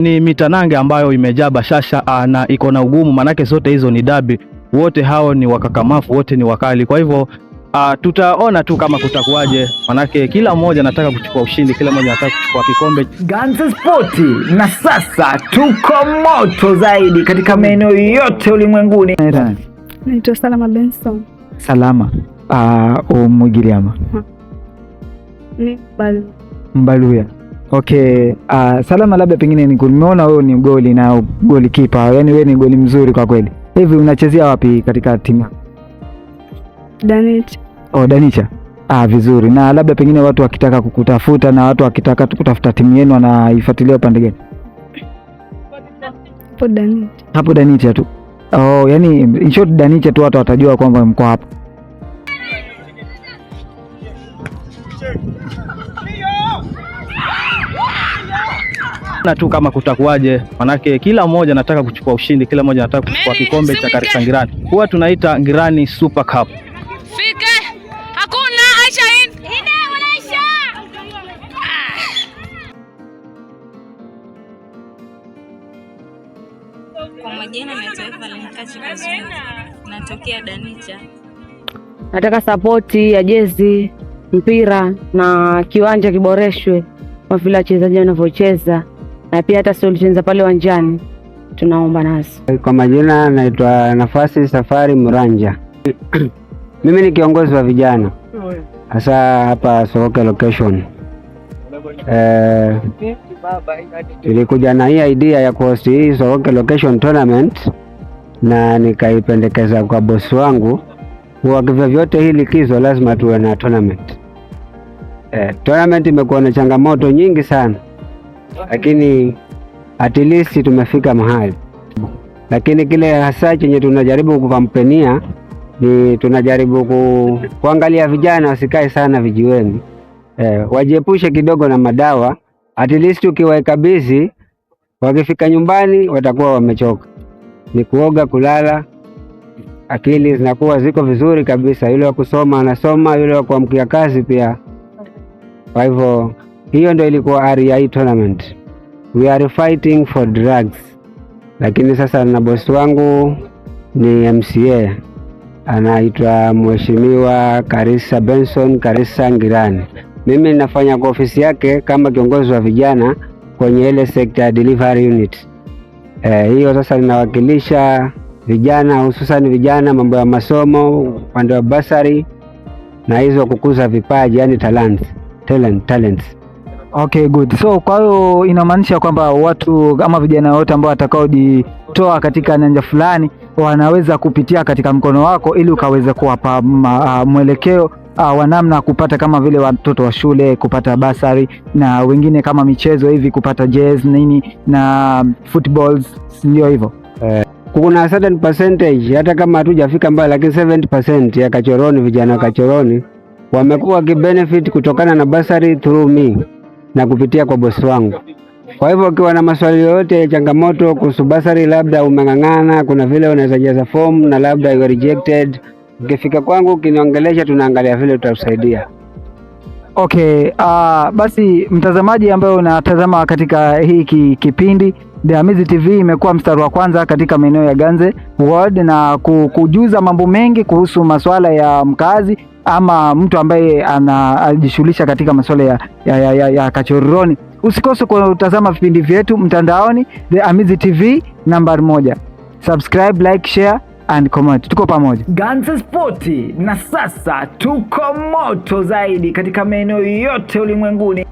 Ni mitanange ambayo imejaa bashasha na iko na ugumu, manake zote hizo ni dabi, wote hao ni wakakamafu, wote ni wakali. Kwa hivyo tutaona tu kama kutakuwaje, manake kila mmoja anataka kuchukua ushindi, kila mmoja anataka kuchukua kikombe. Ganze Sport, na sasa tuko moto zaidi katika maeneo yote ulimwenguni. Naitwa Salama Benson. Salama Umugiriama ni Mbaluya. Okay, Salama, labda pengine nimeona wewe ni goli na goli kipa, yani wewe ni goli mzuri kwa kweli. Hivi unachezea wapi katika timu? Danicha. Danicha. Vizuri. Na labda pengine watu wakitaka kukutafuta na watu wakitaka kutafuta timu yenu wanaifuatilia upande gani? Hapo Danicha. Hapo Danicha tu. Yani in short Danicha tu watu watajua kwamba mko hapo. Na tu kama kutakuwaje, manake kila mmoja anataka kuchukua ushindi, kila mmoja anataka kuchukua kikombe cha Karisa Ngirani. Huwa tunaita Ngirani Super Cup. Fike hakuna Aisha ine wanaisha. Kwa majina naitwa Valenkachi Kazungu, natokea Danicha. Nataka sapoti ya jezi, mpira na kiwanja kiboreshwe kwa vile wachezaji wanavyocheza, na pia hata sio licheza pale uwanjani, tunaomba nasi. Kwa majina naitwa Nafasi Safari Muranja. Mimi ni kiongozi wa vijana hasa hapa Soroke location. Tulikuja na hii idea ya kuhost hii Soroke location tournament na nikaipendekeza kwa bosi wangu, kwa vyote hii likizo lazima tuwe na tournament. Tournament imekuwa na changamoto nyingi sana, lakini at least tumefika mahali. Lakini kile hasa chenye tunajaribu kukampenia ni tunajaribu kuangalia vijana wasikae sana vijiweni, wajiepushe kidogo na madawa. At least ukiweka busy, wakifika nyumbani watakuwa wamechoka, ni kuoga, kulala, akili zinakuwa ziko vizuri kabisa. Yule wa kusoma anasoma, yule wa kuamkia kazi pia. Kwa hivyo hiyo ndio ilikuwa ari ya hii tournament. We are fighting for drugs. Lakini sasa na bosi wangu ni MCA, anaitwa Mheshimiwa Karisa Benson Karisa Ngirani. Mimi nafanya kwa ofisi yake kama kiongozi wa vijana kwenye ile sector delivery unit. Hiyo sasa ninawakilisha vijana, hususan vijana mambo ya masomo, upande wa basari na hizo kukuza vipaji, yani talents. Okay, good. So kwa hiyo inamaanisha kwamba watu ama vijana wote ambao watakaojitoa katika nyanja fulani wanaweza kupitia katika mkono wako ili ukaweza kuwapa mwelekeo wa namna kupata, kama vile watoto wa shule kupata basari, na wengine kama michezo hivi kupata jazz nini na footballs, ndio hivyo. Kuna certain percentage hata kama hatujafika mbali, lakini 70% ya Kachoroni, vijana Kachoroni wamekuwa kibenefit kutokana na basari through me na kupitia kwa bosi wangu. Kwa hivyo ukiwa na maswali yoyote ya changamoto kuhusu basari, labda umeng'ang'ana, kuna vile unaweza jaza form na labda you are rejected, ukifika kwangu kiniongelesha, tunaangalia vile tutasaidia. Okay, basi mtazamaji ambaye unatazama katika hii kipindi, The Amizi TV imekuwa mstari wa kwanza katika maeneo ya Ganze World na kujuza mambo mengi kuhusu masuala ya mkazi ama mtu ambaye anajishughulisha katika masuala ya Kachoroni. Usikose kutazama vipindi vyetu mtandaoni, The Amizi TV nambari 1. Subscribe, like, share and comment. Tuko pamoja. Ganze Sport, na sasa tuko moto zaidi katika maeneo yote ulimwenguni.